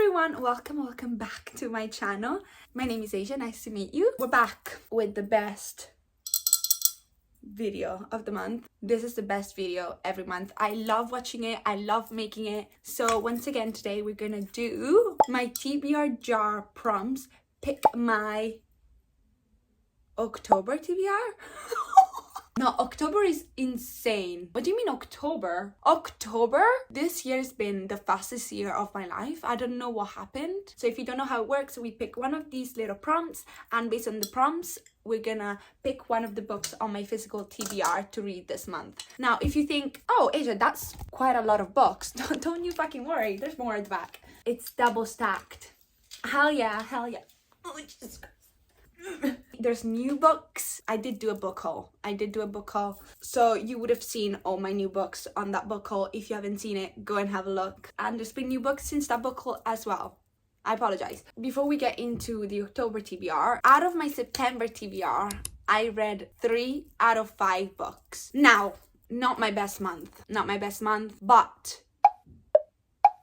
everyone, welcome back to my channel. My name is Asia, nice to meet you. We're back with the best video of the month. This is the best video every month. I love watching it, I love making it. So once again today we're gonna do my TBR jar prompts. Pick my October TBR. No, October is insane. What do you mean October? October? This year has been the fastest year of my life. I don't know what happened. So if you don't know how it works, we pick one of these little prompts, and based on the prompts, we're gonna pick one of the books on my physical TBR to read this month. Now, if you think, oh, Asia, that's quite a lot of books, don't you fucking worry. There's more at the back. It's double stacked. Hell yeah, hell yeah. Oh, Jesus Christ. There's new books. I did do a book haul. So you would have seen all my new books on that book haul. If you haven't seen it, go and have a look. And there's been new books since that book haul as well. I apologize. Before we get into the October TBR, out of my September TBR, I read 3 out of 5 books. Now, not my best month, but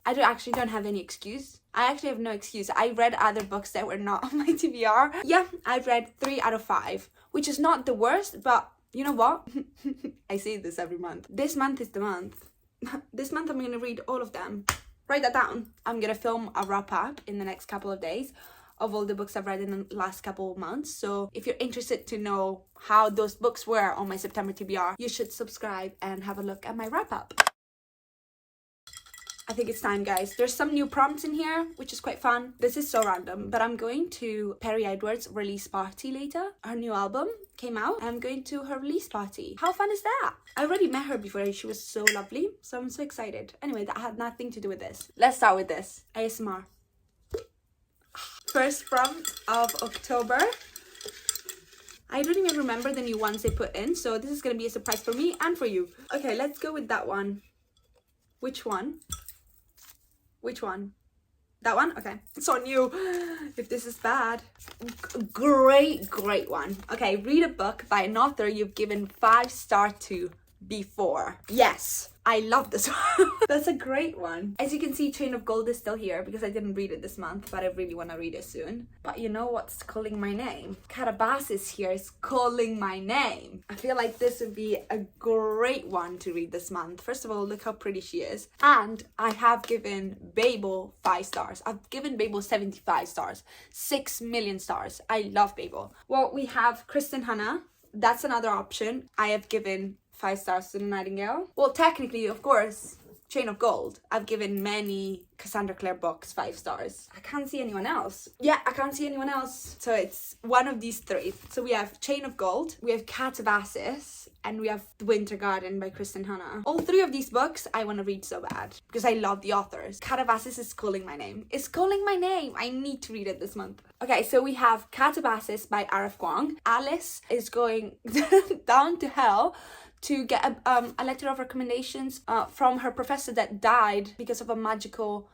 I actually don't have any excuse. I actually have no excuse. I read other books that were not on my TBR. Yeah, I've read 3 out of 5, which is not the worst, but you know what? I say this every month. This month is the month. This month I'm gonna read all of them. Write that down. I'm gonna film a wrap up in the next couple of days of all the books I've read in the last couple of months. So if you're interested to know how those books were on my September TBR, you should subscribe and have a look at my wrap up. I think it's time, guys. There's some new prompts in here, which is quite fun. This is so random, but I'm going to Perry Edwards' release party later. Her new album came out. I'm going to her release party. How fun is that? I already met her before. She was so lovely, so I'm so excited. Anyway, that had nothing to do with this. Let's start with this. ASMR. First prompt of October. I don't even remember the new ones they put in, so this is going to be a surprise for me and for you. Okay, let's go with that one. Which one? Which one? That one? Okay. It's on you. If this is bad. Great one. Okay, read a book by an author you've given 5 stars to before. Yes, I love this one. That's a great one. As you can see, Chain of Gold is still here because I didn't read it this month, but I really want to read it soon. But you know what's calling my name? Catabasis here is calling my name. I feel like this would be a great one to read this month. First of all, look how pretty she is. And I have given Babel 5 stars. I've given Babel 75 stars. 6 million stars. I love Babel. Well, we have Kristen Hanna. That's another option. I have given 5 stars to The Nightingale. Well, technically, of course, Chain of Gold. I've given many Cassandra Clare books 5 stars. I can't see anyone else. Yeah, I can't see anyone else. So it's one of these 3. So we have Chain of Gold, we have Catabasis, and we have The Winter Garden by Kristen Hanna. All 3 of these books I want to read so bad because I love the authors. Catabasis is calling my name. It's calling my name. I need to read it this month. Okay, so we have Catabasis by R.F. Kuang. Alice is going down to hell to get a letter of recommendations from her professor that died because of a magical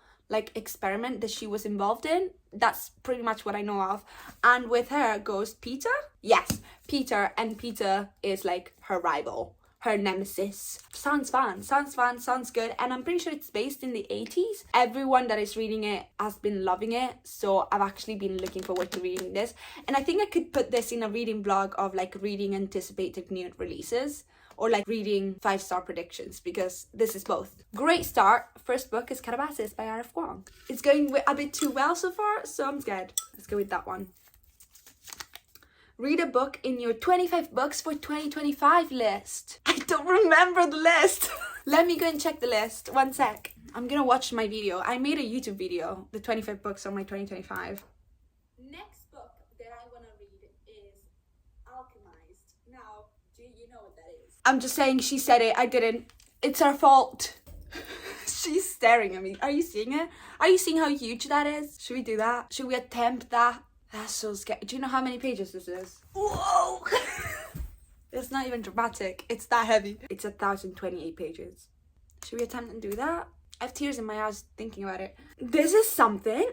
experiment that she was involved in. That's pretty much what I know of. And with her goes Peter. Yes, Peter, and Peter is her rival, her nemesis. Sounds fun, sounds good. And I'm pretty sure it's based in the 80s. Everyone that is reading it has been loving it, so I've actually been looking forward to reading this. And I think I could put this in a reading blog of reading anticipated new releases, or reading 5-star predictions, because this is both. Great start. First book is Catabasis by R.F. Kuang. It's going a bit too well so far, so I'm scared. Let's go with that one. Read a book in your 25 books for 2025 list. I don't remember the list. Let me go and check the list. One sec. I'm gonna watch my video. I made a YouTube video, the 25 books on my 2025. Next book that I want to read is Alchemized. Now, do you know what that is? I'm just saying, she said it, I didn't. It's her fault. She's staring at me. Are you seeing it? Are you seeing how huge that is? Should we do that? Should we attempt that? That's so scary. Do you know how many pages this is? Whoa! It's not even dramatic. It's that heavy. It's 1,028 pages. Should we attempt and do that? I have tears in my eyes thinking about it. This is something.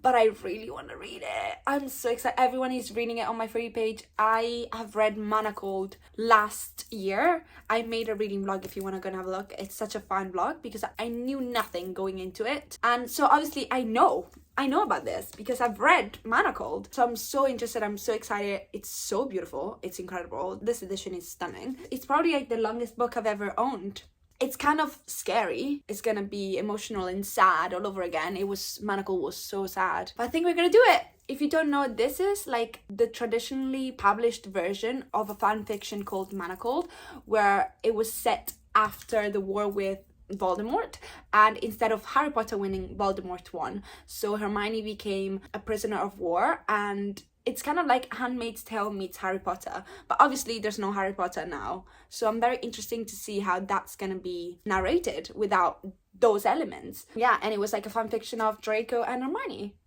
but I really want to read it. I'm so excited. Everyone is reading it on my free page. I have read Manacled last year. I made a reading vlog if you want to go and have a look. It's such a fun vlog because I knew nothing going into it, and so obviously I know about this because I've read Manacled. So I'm so interested. I'm so excited. It's so beautiful. It's incredible. This edition is stunning. It's probably like the longest book I've ever owned. It's kind of scary. It's gonna be emotional and sad all over again. Manacled was so sad. But I think we're gonna do it. If you don't know, this is like the traditionally published version of a fan fiction called Manacled, where it was set after the war with Voldemort, and instead of Harry Potter winning, Voldemort won. So Hermione became a prisoner of war, and it's kind of like Handmaid's Tale meets Harry Potter, but obviously there's no Harry Potter now. So I'm very interested to see how that's gonna be narrated without those elements. Yeah, and it was like a fan fiction of Draco and Hermione.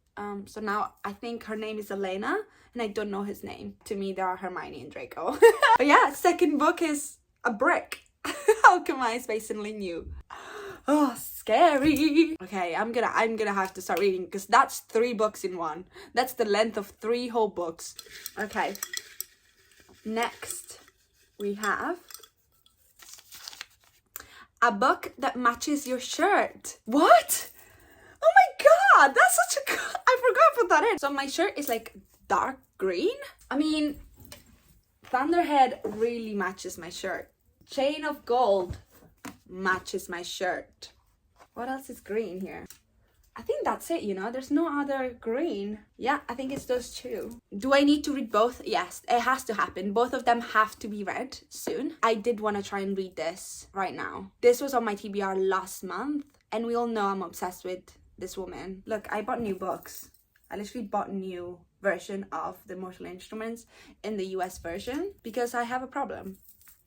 So now I think her name is Elena, and I don't know his name. To me, they are Hermione and Draco. But yeah, second book is a brick. Alchemized by Cindy New. Oh, scary. Okay, I'm gonna have to start reading because that's 3 books in one. That's the length of 3 whole books. Okay. Next, we have a book that matches your shirt. What? Oh my god, that's such a I forgot to put that in. So my shirt is like dark green. I mean, Thunderhead really matches my shirt. Chain of Gold matches my shirt. What else is green here? I think that's it, you know, there's no other green. Yeah, I think it's those 2. Do I need to read both? Yes, it has to happen. Both of them have to be read soon. I did want to try and read this right now. This was on my TBR last month, and we all know I'm obsessed with this woman. Look, I bought new books. I literally bought new version of the Mortal Instruments in the US version because I have a problem.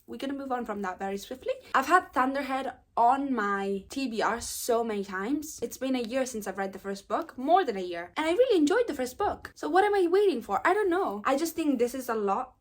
We're gonna move on from that very swiftly. I've had Thunderhead on my TBR so many times. It's been a year since I've read the first book, more than a year. And I really enjoyed the first book. So what am I waiting for? I don't know. I just think this is a lot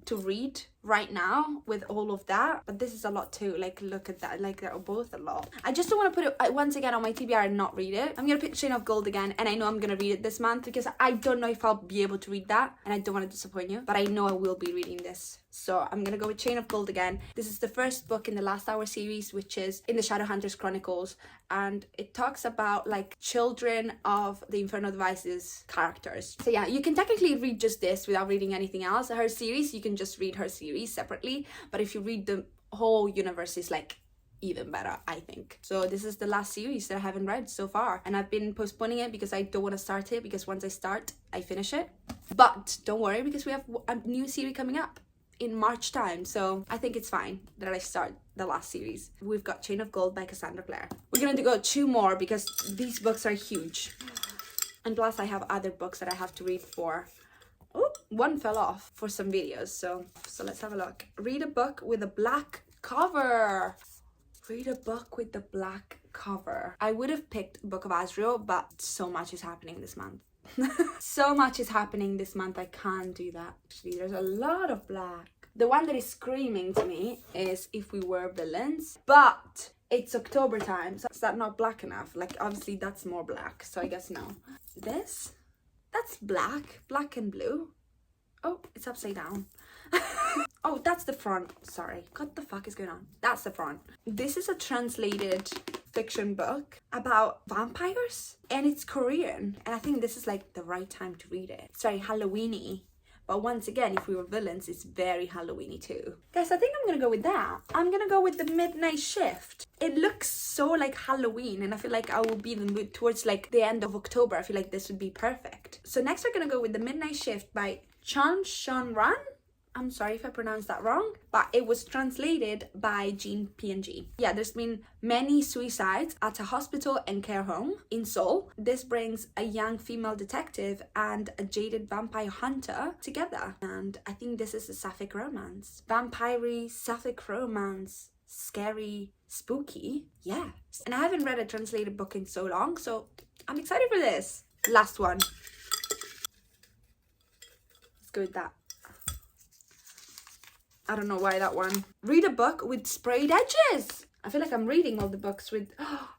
to read right now with all of that, but this is a lot too. Like, look at that, like they're both a lot. I just don't want to put it once again on my TBR and not read it. I'm gonna pick Chain of Gold again, and I know I'm gonna read it this month because I don't know if I'll be able to read that, and I don't want to disappoint you, but I know I will be reading this. So I'm gonna go with Chain of Gold again. This is the first book in the Last Hour series, which is in the Shadowhunters Chronicles, and it talks about like children of the Infernal Devices characters. So yeah, you can technically read just this without reading anything else. Her series, you can just read her series separately, but if you read the whole universe, is like even better, I think. So this is the last series that I haven't read so far, and I've been postponing it because I don't want to start it, because once I start, I finish it. But don't worry, because we have a new series coming up in March time, so I think it's fine that I start the last series. We've got Chain of Gold by Cassandra Clare. We're gonna go 2 more because these books are huge, and plus I have other books that I have to read for. Oh, one fell off for some videos, so let's have a look. Read a book with a black cover. Read a book with the black cover. I would have picked Book of Azrael, but so much is happening this month. So much is happening this month, I can't do that. Actually, there's a lot of black. The one that is screaming to me is If We Were Villains, but it's October time, so is that not black enough? Like, obviously that's more black, so I guess no. This? That's black and blue. Oh, it's upside down. Oh, that's the front. Sorry, what the fuck is going on? That's the front. This is a translated fiction book about vampires, and it's Korean, and I think this is like the right time to read it. It's very Halloween-y, but once again, If We Were Villains is very Halloween-y too. Guys, I think I'm gonna go with that. I'm gonna go with The Midnight Shift. It looks so like Halloween, and I feel like I will be in the mood towards like the end of October. I feel like this would be perfect. So next we're gonna go with The Midnight Shift by Chun Shun-ran. I'm sorry if I pronounced that wrong, but it was translated by Jean P&G. Yeah, there's been many suicides at a hospital and care home in Seoul. This brings a young female detective and a jaded vampire hunter together. And I think this is a sapphic romance. Vampire-y, sapphic romance, scary, spooky. Yeah. And I haven't read a translated book in so long, so I'm excited for this. Last one. Let's go with that. I don't know why that one. Read a book with sprayed edges. I feel like I'm reading all the books with,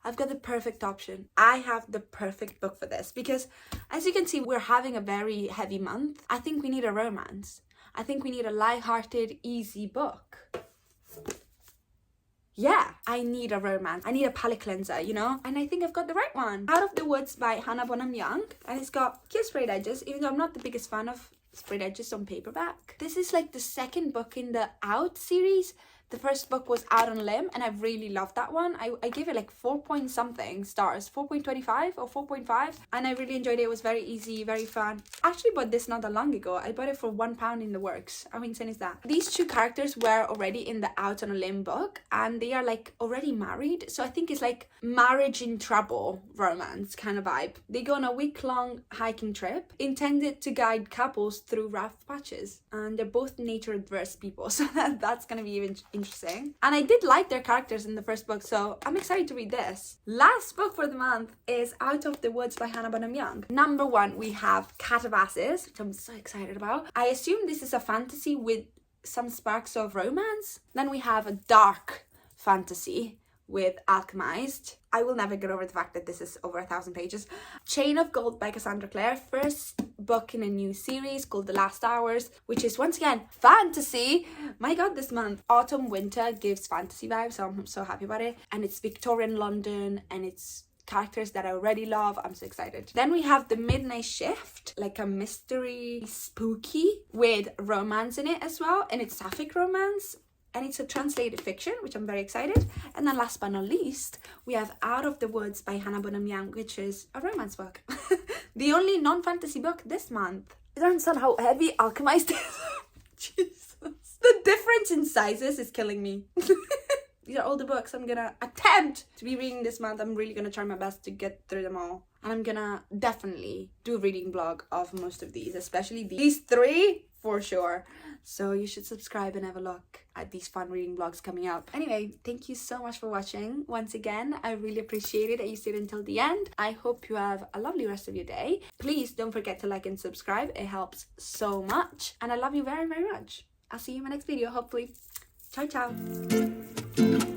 I've got the perfect option. I have the perfect book for this because as you can see, we're having a very heavy month. I think we need a romance. I think we need a light-hearted, easy book. Yeah, I need a romance. I need a palate cleanser, you know? And I think I've got the right one. Out of the Woods by Hannah Bonham Young. And it's got cute sprayed edges, even though I'm not the biggest fan of sprayed edges on paperback. This is like the second book in the Out series. The first book was Out on a Limb, and I really loved that one. I gave it like 4 point something stars, 4.25 or 4.5, and I really enjoyed it. It was very easy, very fun. I actually bought this not that long ago. I bought it for £1 in the works. How insane is that? These two characters were already in the Out on a Limb book, and they are like already married. So I think it's like marriage in trouble romance kind of vibe. They go on a week-long hiking trip intended to guide couples through rough patches, and they're both nature adverse people, so that's gonna be even interesting. And I did like their characters in the first book, so I'm excited to read this. Last book for the month is Out of the Woods by Hannah Bonham Young. Number 1, we have Cat of Asses, which I'm so excited about. I assume this is a fantasy with some sparks of romance. Then we have a dark fantasy with Alchemized. I will never get over the fact that this is over 1,000 pages. Chain of Gold by Cassandra Clare, first book in a new series called The Last Hours, which is once again fantasy. My god, this month autumn winter gives fantasy vibes, so I'm so happy about it. And it's Victorian London, and it's characters that I already love. I'm so excited. Then we have The Midnight Shift, like a mystery spooky with romance in it as well, and it's sapphic romance. And it's a translated fiction, which I'm very excited. And then last but not least, we have Out of the Woods by Hannah Bonham Young, which is a romance book. The only non-fantasy book this month. I don't understand how heavy Alchemized is. Jesus. The difference in sizes is killing me. These are all the books I'm gonna attempt to be reading this month. I'm really gonna try my best to get through them all. And I'm gonna definitely do a reading vlog of most of these, especially these 3 for sure. So you should subscribe and have a look at these fun reading vlogs coming up. Anyway, thank you so much for watching. Once again, I really appreciate it that you stayed until the end. I hope you have a lovely rest of your day. Please don't forget to like and subscribe. It helps so much. And I love you very, very much. I'll see you in my next video, hopefully. Ciao, ciao.